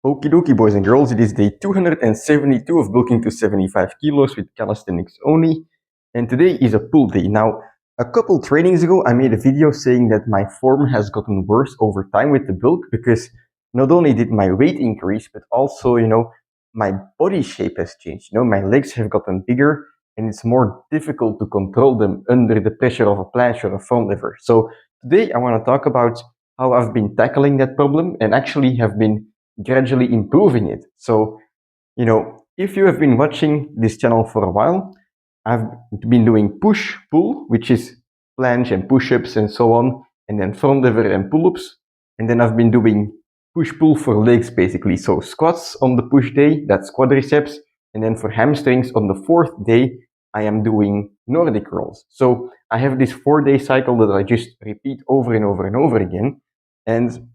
Okie dokie, boys and girls, it is day 272 of bulking to 75 kilos with calisthenics only, and today is a pull day. Now, a couple trainings ago, I made a video saying that my form has gotten worse over time with the bulk because not only did my weight increase, but also, my body shape has changed. My legs have gotten bigger and it's more difficult to control them under the pressure of a planche or a front lever. So today I want to talk about how I've been tackling that problem and actually have been gradually improving it. So, if you have been watching this channel for a while, I've been doing push-pull, which is planche and push-ups and so on, and then front lever and pull-ups. And then I've been doing push-pull for legs, basically. So squats on the push day, that's quadriceps. And then for hamstrings on the fourth day, I am doing Nordic rolls. So I have this 4-day cycle that I just repeat over and over and over again. And,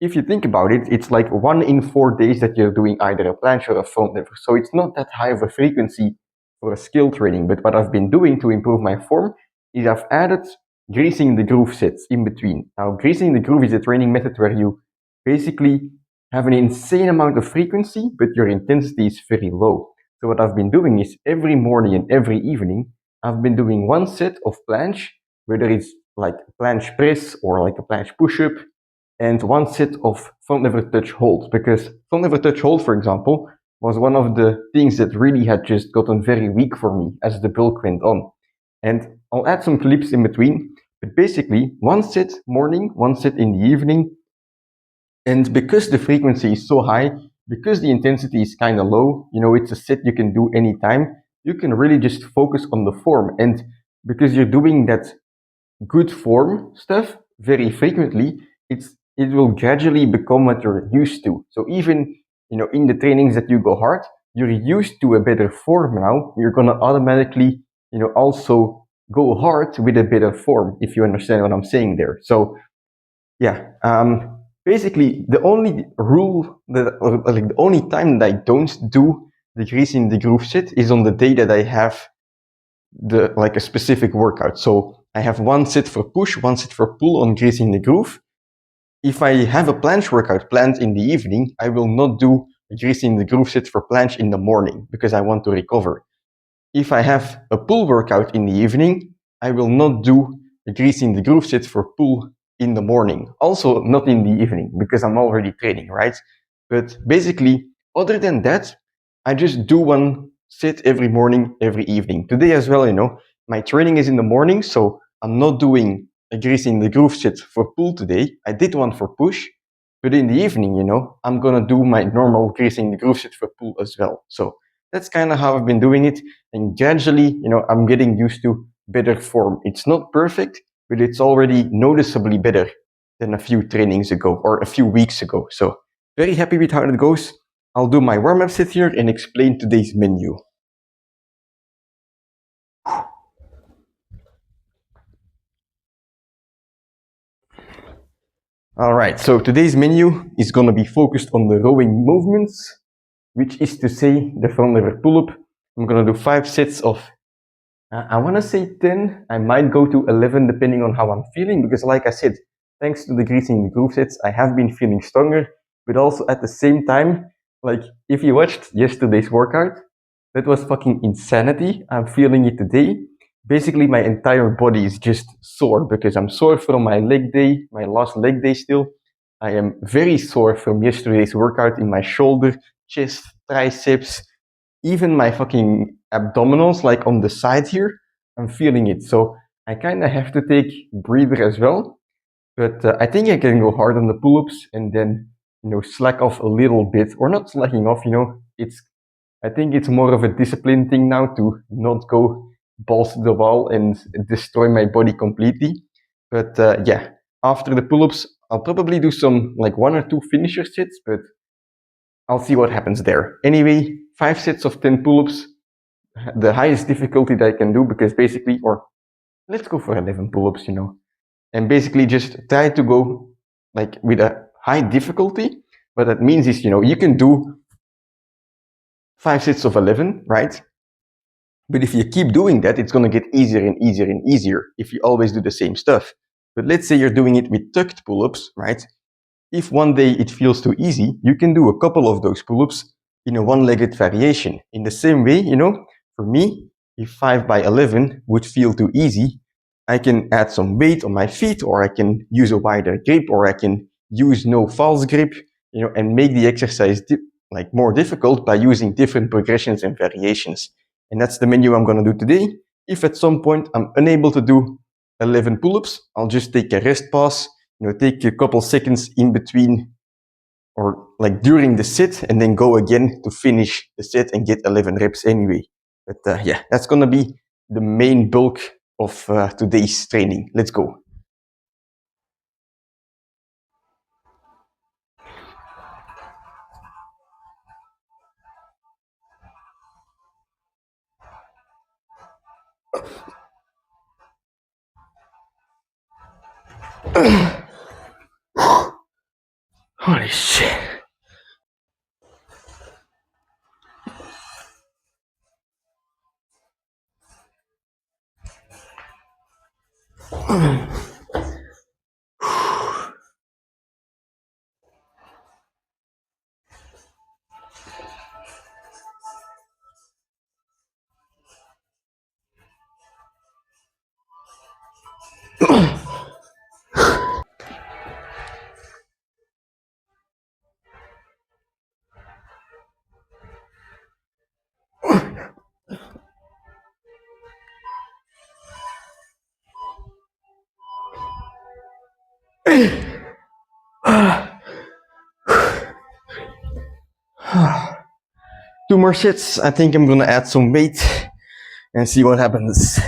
if you think about it, it's like 1 in 4 days that you're doing either a planche or a front lever. So it's not that high of a frequency for a skill training. But what I've been doing to improve my form is I've added greasing the groove sets in between. Now, greasing the groove is a training method where you basically have an insane amount of frequency, but your intensity is very low. So what I've been doing is every morning and every evening, I've been doing 1 set of planche, whether it's like a planche press or like a planche push-up, and 1 set of front lever touch hold, because front lever touch hold, for example, was one of the things that really had just gotten very weak for me as the bulk went on. And I'll add some clips in between, but basically 1 set morning, 1 set in the evening. And because the frequency is so high, because the intensity is kind of low, it's a set you can do anytime, you can really just focus on the form. And because you're doing that good form stuff very frequently, it will gradually become what you're used to. So even, in the trainings that you go hard, you're used to a better form now. You're going to automatically, also go hard with a better form, if you understand what I'm saying there. So, yeah, basically the only rule the only time that I don't do the greasing the groove set is on the day that I have a specific workout. So I have 1 set for push, 1 set for pull on greasing the groove. If I have a planche workout planned in the evening, I will not do a greasing the groove set for planche in the morning because I want to recover. If I have a pull workout in the evening, I will not do a greasing the groove set for pull in the morning. Also not in the evening because I'm already training, right? But basically, other than that, I just do 1 set every morning, every evening. Today as well, my training is in the morning, so I'm not doing a greasing the groove set for pull today. I did 1 for push, but in the evening, I'm gonna do my normal greasing the groove set for pull as well. So that's kind of how I've been doing it, and gradually, I'm getting used to better form. It's not perfect, but it's already noticeably better than a few trainings ago or a few weeks ago. So very happy with how it goes. I'll do my warm-up set here and explain today's menu. Alright, so today's menu is going to be focused on the rowing movements, which is to say the front lever pull-up. I'm going to do 5 sets of, I want to say 10, I might go to 11 depending on how I'm feeling, because like I said, thanks to the greasing the groove sets, I have been feeling stronger, but also at the same time, like if you watched yesterday's workout, that was fucking insanity. I'm feeling it today. Basically, my entire body is just sore because I'm sore from my leg day, my last leg day still. I am very sore from yesterday's workout in my shoulder, chest, triceps, even my fucking abdominals, like on the side here. I'm feeling it. So I kind of have to take breather as well. But I think I can go hard on the pull-ups and then, slack off a little bit, or not slacking off, I think it's more of a discipline thing now to not go balls to the wall and destroy my body completely. But yeah, after the pull-ups, I'll probably do some 1 or 2 finisher sets, but I'll see what happens there. Anyway, 5 sets of 10 pull-ups, the highest difficulty that I can do, because basically, or let's go for 11 pull-ups, and basically just try to go with a high difficulty. What that means is, you can do 5 sets of 11, right? But if you keep doing that, it's going to get easier and easier and easier if you always do the same stuff. But let's say you're doing it with tucked pull-ups, right? if one day it feels too easy, you can do a couple of those pull-ups in a one-legged variation. In the same way, for me, if 5 by 11 would feel too easy, I can add some weight on my feet, or I can use a wider grip, or I can use no false grip, and make the exercise more difficult by using different progressions and variations. And that's the menu I'm going to do today. If at some point I'm unable to do 11 pull-ups, I'll just take a rest pause, take a couple seconds in between or during the set, and then go again to finish the set and get 11 reps anyway. But yeah, that's going to be the main bulk of today's training. Let's go. Holy shit. Two more sets. I think I'm gonna add some weight and see what happens.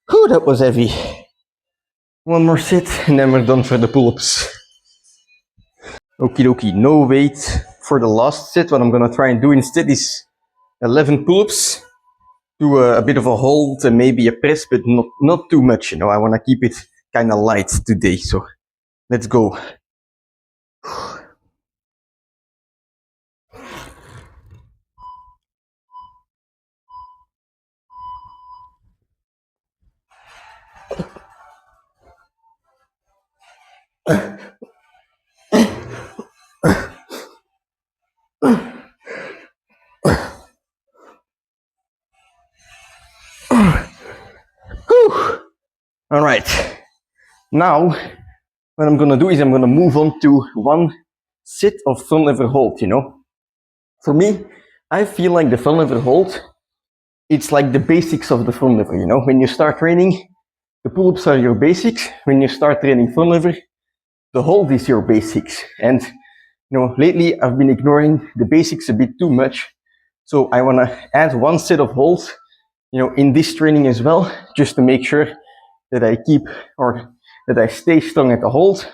Whew, that was heavy. One more set and then we're done for the pull-ups. Okie dokie, no weight for the last set. What I'm gonna try and do instead is 11 pull-ups, do a bit of a hold and maybe a press, but not too much, I wanna keep it kinda light today, so let's go. All right, now what I'm gonna do is I'm gonna move on to one set of front lever hold, For me, I feel like the front lever hold, it's like the basics of the front lever, When you start training, the pull-ups are your basics. When you start training front lever, the hold is your basics. And, lately I've been ignoring the basics a bit too much. So I wanna add one set of holds, in this training as well, just to make sure that I keep or that I stay strong at the hold.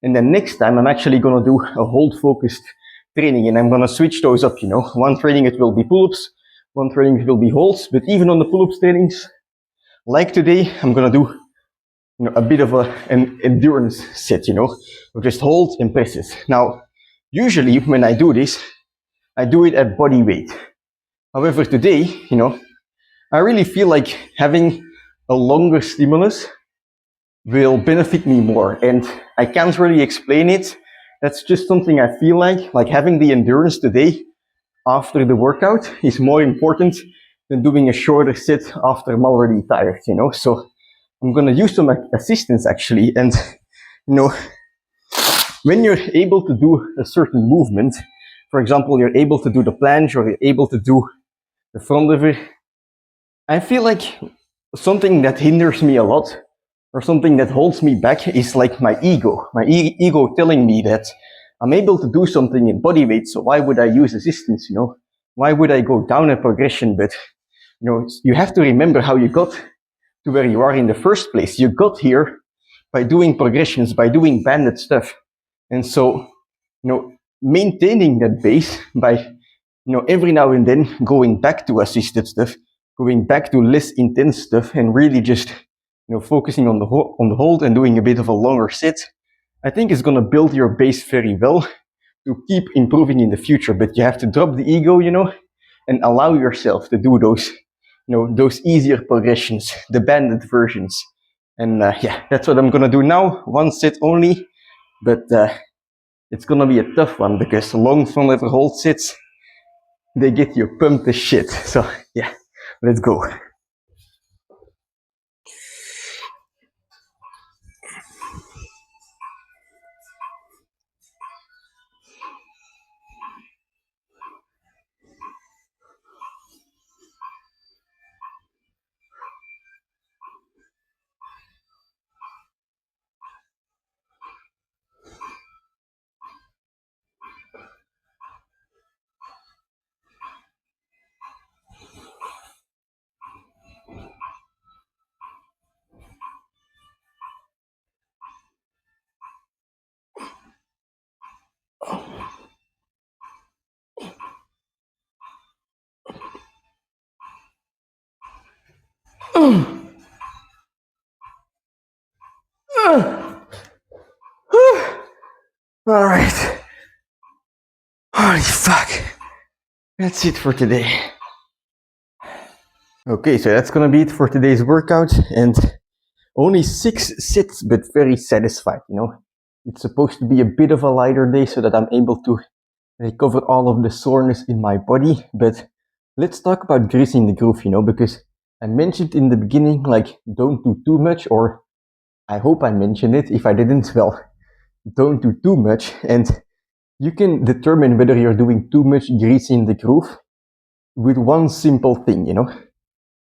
And then next time I'm actually gonna do a hold focused training, and I'm gonna switch those up, One training it will be pull-ups, one training it will be holds, but even on the pull-ups trainings, like today, I'm gonna do a bit of an endurance set, or just hold and presses. Now, usually when I do this, I do it at body weight. However, today, I really feel like having a longer stimulus will benefit me more, and I can't really explain it. That's just something I feel like having the endurance today after the workout is more important than doing a shorter set after I'm already tired, So I'm gonna use some assistance actually, and when you're able to do a certain movement, for example, you're able to do the planche or you're able to do the front lever, I feel like something that hinders me a lot or something that holds me back is like my ego. My ego telling me that I'm able to do something in body weight, so why would I use assistance, why would I go down a progression? But you have to remember how you got to where you are in the first place. You got here by doing progressions, by doing banded stuff. And so, maintaining that base by, every now and then going back to assisted stuff, going back to less intense stuff, and really just, focusing on the hold and doing a bit of a longer set, I think is going to build your base very well to keep improving in the future. But you have to drop the ego, and allow yourself to do those, those easier progressions, the banded versions. And that's what I'm going to do now. One set only, but it's going to be a tough one because long frontlever hold sets, they get you pumped as shit. So yeah, let's go. All right. Holy fuck. That's it for today. Okay, so that's gonna be it for today's workout, and only 6 sets, but very satisfied, It's supposed to be a bit of a lighter day so that I'm able to recover all of the soreness in my body. But let's talk about greasing the groove, because I mentioned in the beginning, like, don't do too much, or I hope I mentioned it. If I didn't, well, don't do too much. And you can determine whether you're doing too much greasing the groove with one simple thing,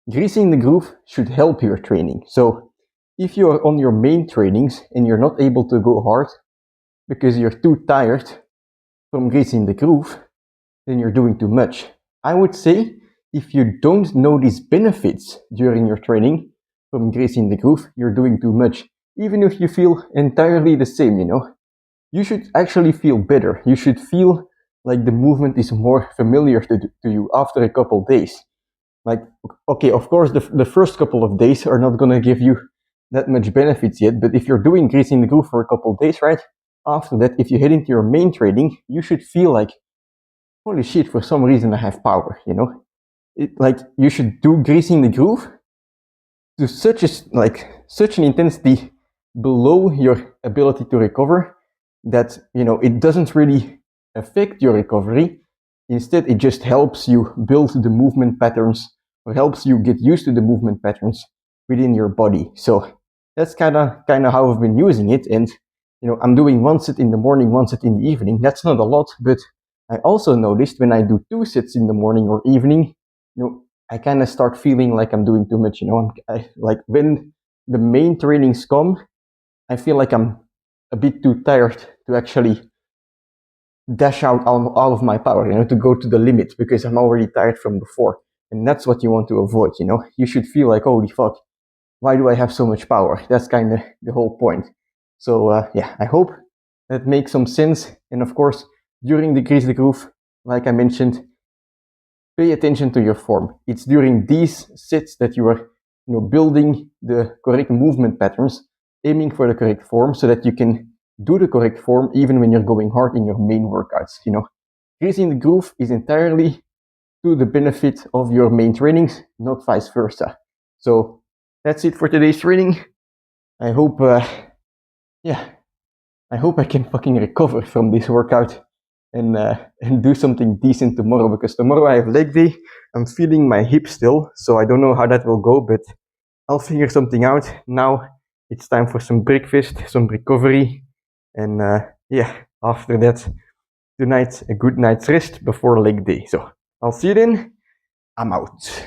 Greasing the groove should help your training. So if you are on your main trainings and you're not able to go hard because you're too tired from greasing the groove, then you're doing too much. I would say if you don't notice benefits during your training from greasing the groove, you're doing too much. Even if you feel entirely the same, you should actually feel better. You should feel like the movement is more familiar to you after a couple days. Like, okay, of course, the first couple of days are not going to give you that much benefits yet, but if you're doing greasing the groove for a couple of days, right? After that, if you head into your main training, you should feel like, holy shit, for some reason I have power, Like, you should do greasing the groove to such an intensity below your ability to recover that, it doesn't really affect your recovery. Instead, it just helps you build the movement patterns, or helps you get used to the movement patterns within your body. So that's kind of how I've been using it. And I'm doing 1 set in the morning, 1 set in the evening. That's not a lot, but I also noticed when I do 2 sets in the morning or evening, I kind of start feeling like I'm doing too much. Like when the main trainings come, I feel like I'm a bit too tired to actually dash out all of my power, to go to the limit, because I'm already tired from before. And that's what you want to avoid, You should feel like, holy fuck, why do I have so much power? That's kind of the whole point. So I hope that makes some sense. And of course, during the grease the groove, like I mentioned, pay attention to your form. It's during these sets that you are, building the correct movement patterns, aiming for the correct form so that you can do the correct form even when you're going hard in your main workouts. Greasing the groove is entirely to the benefit of your main trainings, not vice versa. So that's it for today's training. I hope, I hope I can fucking recover from this workout and do something decent tomorrow, because tomorrow I have leg day. I'm feeling my hip still, so I don't know how that will go, but I'll figure something out. Now it's time for some breakfast, some recovery, and after that, tonight a good night's rest before leg day. So I'll see you then. I'm out.